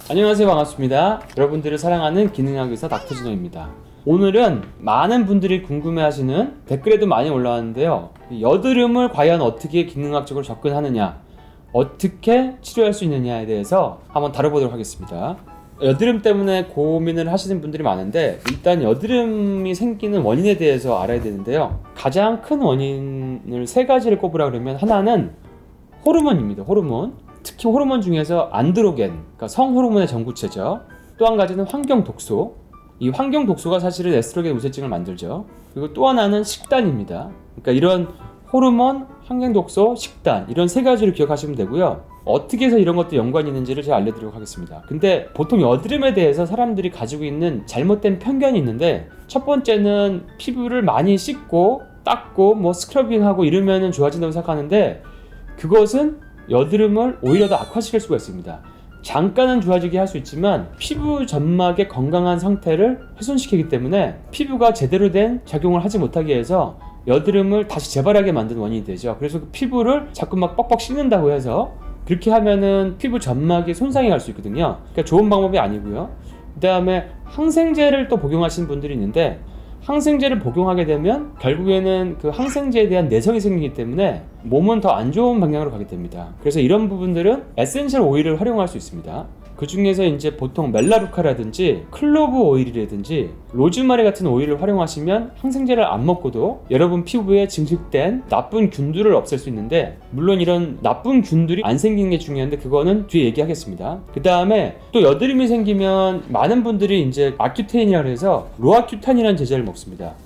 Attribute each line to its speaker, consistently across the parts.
Speaker 1: 안녕하세요, 반갑습니다. 여러분들을 사랑하는 기능학 의사 닥터진호입니다. 오늘은 많은 분들이 궁금해하시는 댓글에도 많이 올라왔는데요, 여드름을 과연 어떻게 기능학적으로 접근하느냐, 어떻게 치료할 수 있느냐에 대해서 한번 다뤄보도록 하겠습니다. 여드름 때문에 고민을 하시는 분들이 많은데, 일단 여드름이 생기는 원인에 대해서 알아야 되는데요, 가장 큰 원인을 세 가지를 꼽으라 그러면 하나는 호르몬입니다. 호르몬. 특히 호르몬 중에서 안드로겐, 그러니까 성호르몬의 전구체죠. 또 한 가지는 환경 독소. 이 환경 독소가 사실은 에스트로겐 우세증을 만들죠. 그리고 또 하나는 식단입니다. 그러니까 이런 호르몬, 환경 독소, 식단, 이런 세 가지를 기억하시면 되고요. 어떻게 해서 이런 것도 연관이 있는지를 제가 알려드리도록 하겠습니다. 근데 보통 여드름에 대해서 사람들이 가지고 있는 잘못된 편견이 있는데, 첫 번째는 피부를 많이 씻고 닦고 스크러빙하고 이러면 좋아진다고 생각하는데, 그것은 여드름을 오히려 더 악화시킬 수가 있습니다. 잠깐은 좋아지게 할 수 있지만 피부 점막의 건강한 상태를 훼손시키기 때문에 피부가 제대로 된 작용을 하지 못하게 해서 여드름을 다시 재발하게 만드는 원인이 되죠. 그래서 그 피부를 자꾸 막 뻑뻑 씻는다고 해서 그렇게 하면은 피부 점막이 손상이 갈 수 있거든요. 그러니까 좋은 방법이 아니고요. 그 다음에 항생제를 또 복용하시는 분들이 있는데, 항생제를 복용하게 되면 결국에는 그 항생제에 대한 내성이 생기기 때문에 몸은 더 안 좋은 방향으로 가게 됩니다. 그래서 이런 부분들은 에센셜 오일을 활용할 수 있습니다. 그 중에서 이제 보통 멜라루카라든지 클로브 오일이라든지 로즈마리 같은 오일을 활용하시면 항생제를 안 먹고도 여러분 피부에 증식된 나쁜 균들을 없앨 수 있는데, 물론 이런 나쁜 균들이 안 생기는 게 중요한데 그거는 뒤에 얘기하겠습니다. 그 다음에 또 여드름이 생기면 많은 분들이 이제 아큐테인이라고 해서 로아큐탄이라는 제제를 먹습니다.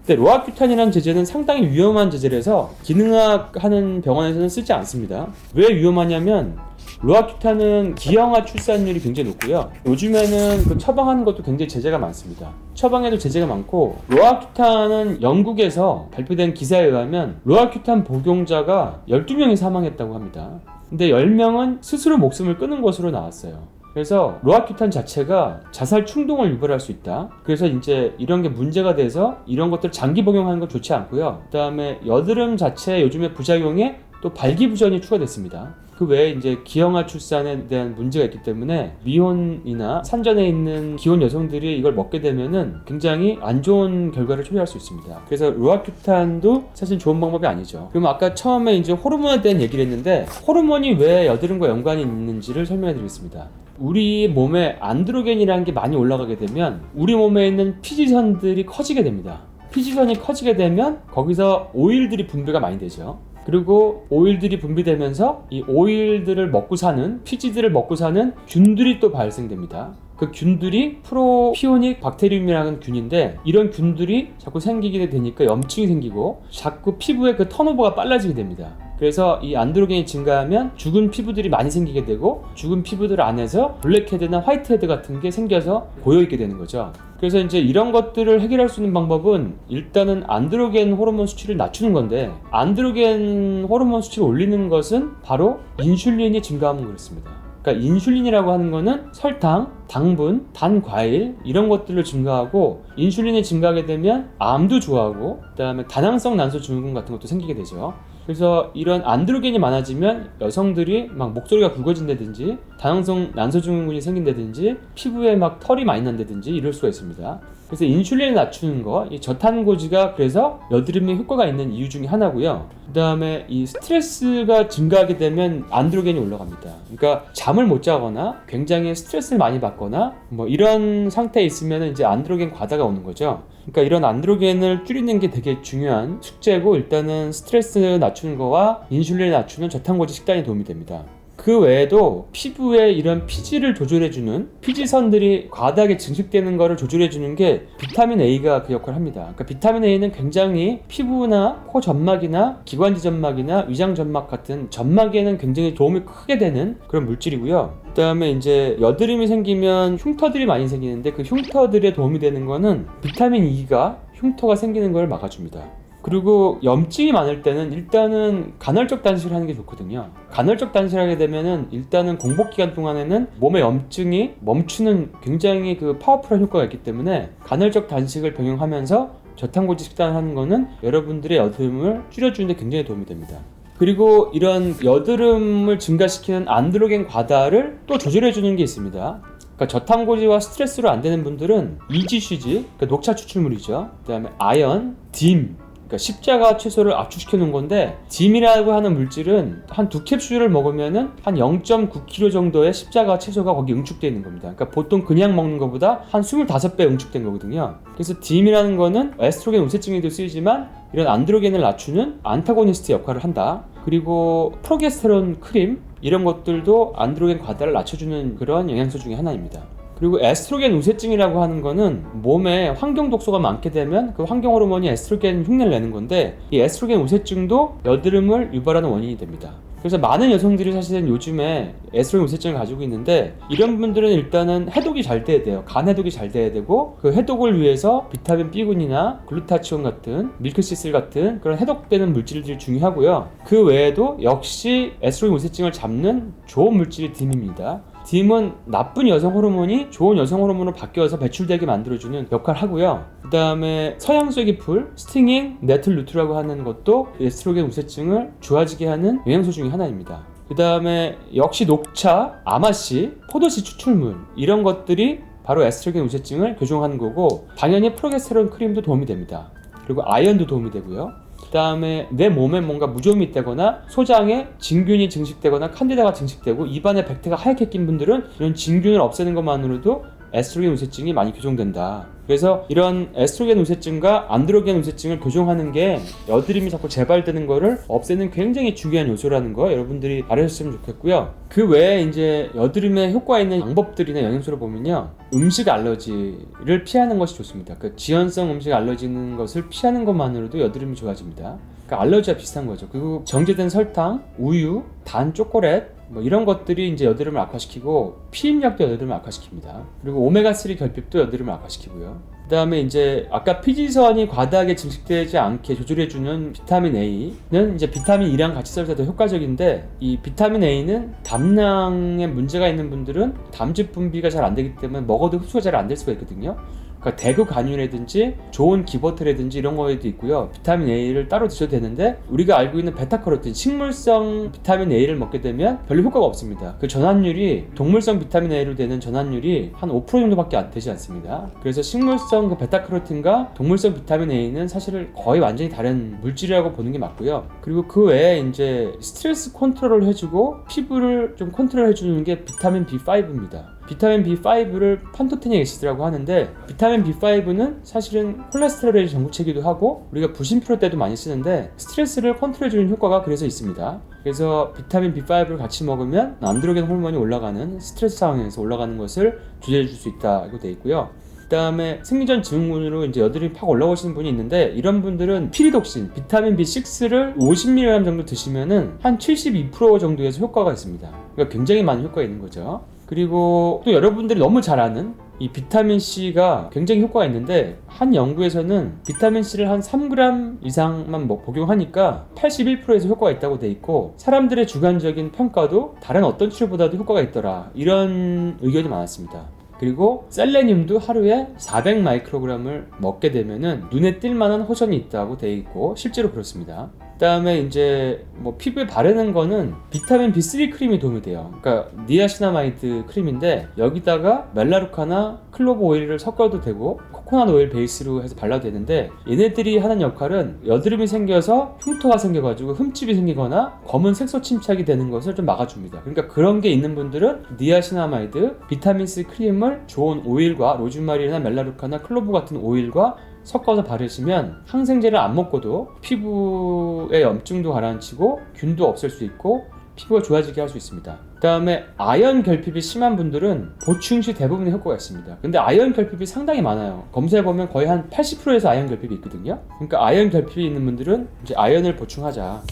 Speaker 1: 근데 로아큐탄이라는 제제는 상당히 위험한 제제라서 기능학 하는 병원에서는 쓰지 않습니다. 왜 위험하냐면, 로아큐탄은 기형아 출산율이 굉장히 높고요. 요즘에는 그 처방하는 것도 굉장히 제재가 많습니다. 처방에도 제재가 많고, 로아큐탄은 영국에서 발표된 기사에 의하면 로아큐탄 복용자가 12명이 사망했다고 합니다. 근데 10명은 스스로 목숨을 끊은 것으로 나왔어요. 그래서 로아큐탄 자체가 자살 충동을 유발할 수 있다. 그래서 이제 이런 게 문제가 돼서 이런 것들 장기 복용하는 건 좋지 않고요. 그 다음에 여드름 자체 요즘에 부작용에 또 발기부전이 추가됐습니다. 그 외에 이제 기형아 출산에 대한 문제가 있기 때문에 미혼이나 산전에 있는 기혼 여성들이 이걸 먹게 되면은 굉장히 안 좋은 결과를 초래할 수 있습니다. 그래서 로아큐탄도 사실 좋은 방법이 아니죠. 그럼 아까 처음에 이제 호르몬에 대한 얘기를 했는데, 호르몬이 왜 여드름과 연관이 있는지를 설명해 드리겠습니다. 우리 몸에 안드로겐이라는 게 많이 올라가게 되면 우리 몸에 있는 피지선들이 커지게 됩니다. 피지선이 커지게 되면 거기서 오일들이 분비가 많이 되죠. 그리고 오일들이 분비되면서 이 오일들을 먹고 사는, 피지들을 먹고 사는 균들이 또 발생됩니다. 그 균들이 프로피오닉 박테리움이라는 균인데, 이런 균들이 자꾸 생기게 되니까 염증이 생기고 자꾸 피부에 그 턴오버가 빨라지게 됩니다. 그래서 이 안드로겐이 증가하면 죽은 피부들이 많이 생기게 되고, 죽은 피부들 안에서 블랙헤드나 화이트헤드 같은 게 생겨서 고여있게 되는 거죠. 그래서 이제 이런 것들을 해결할 수 있는 방법은 일단은 안드로겐 호르몬 수치를 낮추는 건데, 안드로겐 호르몬 수치를 올리는 것은 바로 인슐린이 증가하면 그렇습니다. 그러니까 인슐린이라고 하는 거는 설탕, 당분, 단 과일 이런 것들을 증가하고, 인슐린이 증가하게 되면 암도 좋아하고 그 다음에 다낭성 난소 증후군 같은 것도 생기게 되죠. 그래서 이런 안드로겐이 많아지면 여성들이 막 목소리가 굵어진다든지, 다낭성 난소 증후군이 생긴다든지, 피부에 막 털이 많이 난다든지 이럴 수가 있습니다. 그래서 인슐린을 낮추는 거, 이 저탄고지가 그래서 여드름에 효과가 있는 이유 중에 하나고요. 그 다음에 이 스트레스가 증가하게 되면 안드로겐이 올라갑니다. 그러니까 잠을 못 자거나 굉장히 스트레스를 많이 받거나 이런 상태에 있으면 이제 안드로겐 과다가 오는 거죠. 그러니까 이런 안드로겐을 줄이는 게 되게 중요한 숙제고, 일단은 스트레스 낮추는 거와 인슐린을 낮추는 저탄고지 식단이 도움이 됩니다. 그 외에도 피부에 이런 피지를 조절해주는, 피지선들이 과다하게 증식되는 것을 조절해주는 게 비타민 A가 그 역할을 합니다. 그러니까 비타민 A는 굉장히 피부나 코 점막이나 기관지 점막이나 위장 점막 같은 점막에는 굉장히 도움이 크게 되는 그런 물질이고요. 그 다음에 이제 여드름이 생기면 흉터들이 많이 생기는데, 그 흉터들에 도움이 되는 거는 비타민 E가 흉터가 생기는 걸 막아줍니다. 그리고 염증이 많을 때는 일단은 간헐적 단식을 하는 게 좋거든요. 간헐적 단식을 하게 되면은 일단은 공복 기간 동안에는 몸의 염증이 멈추는 굉장히 그 파워풀한 효과가 있기 때문에, 간헐적 단식을 병행하면서 저탄고지 식단을 하는 거는 여러분들의 여드름을 줄여주는 데 굉장히 도움이 됩니다. 그리고 이런 여드름을 증가시키는 안드로겐 과다를 또 조절해주는 게 있습니다. 그러니까 저탄고지와 스트레스로 안 되는 분들은 이지쉬지, 그러니까 녹차 추출물이죠. 그 다음에 아연, 딤, 그러니까 십자가 채소를 압축시켜 놓은 건데, 딤이라고 하는 물질은 한 2캡슐을 먹으면은 한 0.9kg 정도의 십자가 채소가 거기 응축되어 있는 겁니다. 그러니까 보통 그냥 먹는 것보다 한 25배 응축된 거거든요. 그래서 딤이라는 거는 에스트로겐 우세증에도 쓰이지만 이런 안드로겐을 낮추는 안타고니스트 역할을 한다. 그리고 프로게스테론 크림, 이런 것들도 안드로겐 과다를 낮춰주는 그런 영양소 중에 하나입니다. 그리고 에스트로겐 우세증이라고 하는 거는 몸에 환경 독소가 많게 되면 그 환경 호르몬이 에스트로겐 흉내를 내는 건데, 이 에스트로겐 우세증도 여드름을 유발하는 원인이 됩니다. 그래서 많은 여성들이 사실은 요즘에 에스트로겐 우세증을 가지고 있는데, 이런 분들은 일단은 해독이 잘 돼야 돼요. 간 해독이 잘 돼야 되고, 그 해독을 위해서 비타민 B군이나 글루타치온 같은, 밀크시슬 같은 그런 해독되는 물질들이 중요하고요. 그 외에도 역시 에스트로겐 우세증을 잡는 좋은 물질이 딤입니다. 딤은 나쁜 여성 호르몬이 좋은 여성 호르몬으로 바뀌어서 배출되게 만들어주는 역할을 하고요. 그 다음에 서양쇠기 풀, 스팅잉, 네틀 루트라고 하는 것도 에스트로겐 우세증을 좋아지게 하는 영양소 중에 하나입니다. 그 다음에 역시 녹차, 아마씨, 포도씨 추출물, 이런 것들이 바로 에스트로겐 우세증을 교정하는 거고, 당연히 프로게스테론 크림도 도움이 됩니다. 그리고 아연도 도움이 되고요. 그 다음에 내 몸에 뭔가 무좀이 있다거나 소장에 진균이 증식되거나 칸디다가 증식되고 입안에 백태가 하얗게 낀 분들은 이런 진균을 없애는 것만으로도 에스트로겐 우세증이 많이 교정된다. 그래서 이런 에스트로겐 우세증과 안드로겐 우세증을 교정하는 게 여드름이 자꾸 재발되는 거를 없애는 굉장히 중요한 요소라는 거 여러분들이 알으셨으면 좋겠고요. 그 외에 이제 여드름에 효과 있는 방법들이나 영양소를 보면요, 음식 알러지를 피하는 것이 좋습니다. 그 지연성 음식 알러지는 것을 피하는 것만으로도 여드름이 좋아집니다. 그러니까 알러지와 비슷한 거죠. 그리고 정제된 설탕, 우유, 단 초콜릿, 뭐 이런 것들이 이제 여드름을 악화시키고, 피임약도 여드름을 악화시킵니다. 그리고 오메가3 결핍도 여드름을 악화시키고요. 그 다음에 이제 아까 피지선이 과다하게 증식되지 않게 조절해주는 비타민 A는 이제 비타민 E랑 같이 써서 더 효과적인데, 이 비타민 A는 담낭에 문제가 있는 분들은 담즙 분비가 잘 안 되기 때문에 먹어도 흡수가 잘 안 될 수가 있거든요. 그러니까 대구 간유라든지 좋은 기버트라든지 이런 거에도 있고요. 비타민 A를 따로 드셔도 되는데, 우리가 알고 있는 베타카로틴, 식물성 비타민 A를 먹게 되면 별로 효과가 없습니다. 그 전환율이 동물성 비타민 A로 되는 전환율이 한 5% 정도밖에 안 되지 않습니다. 그래서 식물성 그 베타카로틴과 동물성 비타민 A는 사실 거의 완전히 다른 물질이라고 보는 게 맞고요. 그리고 그 외에 이제 스트레스 컨트롤을 해주고 피부를 좀 컨트롤 해주는 게 비타민 B5입니다. 비타민 B5를 판토테닉 애시드라고 하는데, 비타민 B5는 사실은 콜레스테롤의 전구체기도 하고 우리가 부신피로 때도 많이 쓰는데, 스트레스를 컨트롤해주는 효과가 그래서 있습니다. 그래서 비타민 B5를 같이 먹으면 안드로겐 호르몬이 올라가는, 스트레스 상황에서 올라가는 것을 조절해 줄 수 있다고 되어 있고요. 그 다음에 생리전 증후군으로 이제 여드름이 팍 올라오시는 분이 있는데, 이런 분들은 피리독신, 비타민 B6를 50mg 정도 드시면은 한 72% 정도에서 효과가 있습니다. 그러니까 굉장히 많은 효과가 있는 거죠. 그리고 또 여러분들이 너무 잘 아는 이 비타민C가 굉장히 효과가 있는데, 한 연구에서는 비타민C를 한 3g 이상만 복용하니까 81%에서 효과가 있다고 돼 있고, 사람들의 주관적인 평가도 다른 어떤 치료보다도 효과가 있더라, 이런 의견이 많았습니다. 그리고 셀레늄도 하루에 400마이크로그램을 먹게 되면은 눈에 띌 만한 호전이 있다고 돼 있고, 실제로 그렇습니다. 그 다음에 이제 뭐 피부에 바르는 거는 비타민 B3 크림이 도움이 돼요. 그러니까 니아시나마이드 크림인데, 여기다가 멜라루카나 클로버 오일을 섞어도 되고 코코넛 오일 베이스로 해서 발라도 되는데, 얘네들이 하는 역할은 여드름이 생겨서 흉터가 생겨가지고 흠집이 생기거나 검은 색소 침착이 되는 것을 좀 막아줍니다. 그러니까 그런 게 있는 분들은 니아시나마이드, 비타민C 크림을 좋은 오일과 로즈마리나 멜라루카나 클로버 같은 오일과 섞어서 바르시면 항생제를 안 먹고도 피부의 염증도 가라앉히고 균도 없앨 수 있고 피부가 좋아지게 할 수 있습니다. 그 다음에 아연 결핍이 심한 분들은 보충 시 대부분의 효과가 있습니다. 근데 아연 결핍이 상당히 많아요. 검사해보면 거의 한 80%에서 아연 결핍이 있거든요. 그러니까 아연 결핍이 있는 분들은 이제 아연을 보충하자.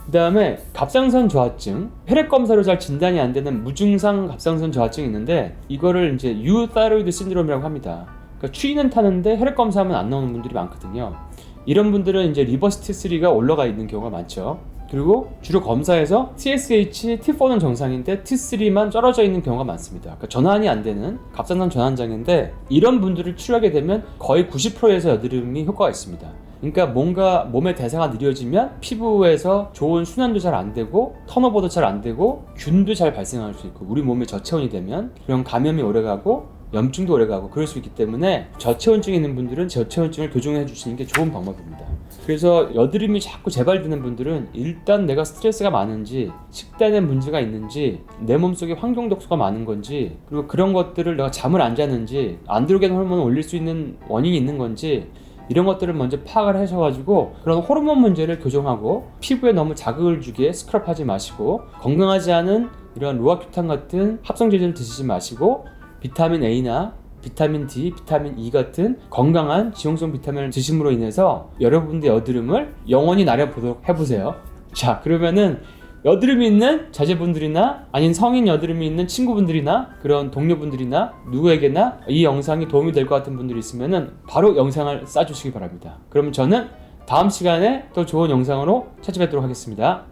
Speaker 1: 그 다음에 갑상선 저하증, 혈액 검사로 잘 진단이 안 되는 무증상 갑상선 저하증이 있는데, 이거를 이제 유타이로이드 신드롬이라고 합니다. 그러니까 추위는 타는데 혈액 검사하면 안 나오는 분들이 많거든요. 이런 분들은 이제 리버스 T3가 올라가 있는 경우가 많죠. 그리고 주로 검사에서 TSH, T4는 정상인데 T3만 떨어져 있는 경우가 많습니다. 그러니까 전환이 안 되는 갑상선 전환장애인데, 이런 분들을 치료하게 되면 거의 90%에서 여드름이 효과가 있습니다. 그러니까 뭔가 몸의 대사가 느려지면 피부에서 좋은 순환도 잘 안 되고 턴오버도 잘 안 되고 균도 잘 발생할 수 있고, 우리 몸에 저체온이 되면 그런 감염이 오래가고 염증도 오래가고 그럴 수 있기 때문에 저체온증이 있는 분들은 저체온증을 교정해 주시는 게 좋은 방법입니다. 그래서 여드름이 자꾸 재발되는 분들은 일단 내가 스트레스가 많은지, 식단에 문제가 있는지, 내 몸속에 환경 독소가 많은 건지, 그리고 그런 것들을 내가 잠을 안 자는지, 안드로겐 호르몬을 올릴 수 있는 원인이 있는 건지, 이런 것들을 먼저 파악을 하셔가지고 그런 호르몬 문제를 교정하고, 피부에 너무 자극을 주게 스크럽하지 마시고, 건강하지 않은 이런 로아큐탄 같은 합성제제를 드시지 마시고, 비타민 A나 비타민 D, 비타민 E 같은 건강한 지용성 비타민을 드심으로 인해서 여러분들의 여드름을 영원히 나려보도록 해보세요. 자, 그러면은 여드름이 있는 자제분들이나 아닌 성인 여드름이 있는 친구분들이나 그런 동료분들이나 누구에게나 이 영상이 도움이 될 것 같은 분들이 있으면은 바로 영상을 쏴주시기 바랍니다. 그럼 저는 다음 시간에 또 좋은 영상으로 찾아뵙도록 하겠습니다.